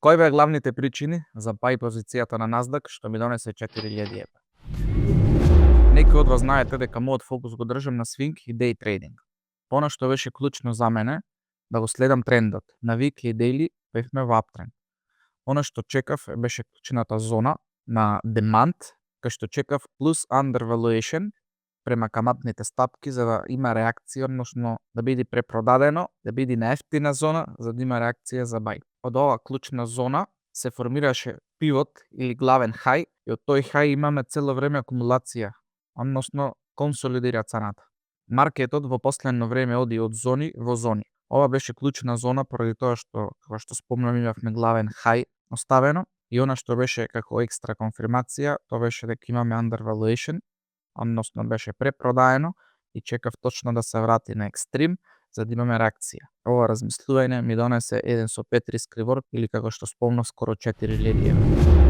Кои беа главните причини за пај позицијата на Nasdaq што ми донесе 4000 евра? Некои од вас знаете дека мојот фокус го држам на свинг и day trading. Она што беше клучно за мене да го следам трендот. На weekly и daily бевме во uptrend. Она што чекав беше клучната зона на demand, кај што чекав plus undervaluation према каматните стапки за да има реакција, односно да биде препродадено, да биде на ефтина зона за да има реакција за buy. Од оваа клучна зона се формираше пивот или главен хај и од тој хај имаме цело време акумулација, односно консолидира цената. Маркетот во последно време оди од зони во зони. Ова беше клучна зона поради тоа што, како што спомнам, имавме главен хај оставено и она што беше како екстра конфирмација, тоа беше дека имаме undervaluation, односно беше препродаено и чекав точно да се врати на екстрим за да имаме реакција. Ова размислување ми донесе 1 со 5 риск реворд или како што спомнав скоро 4000 евра.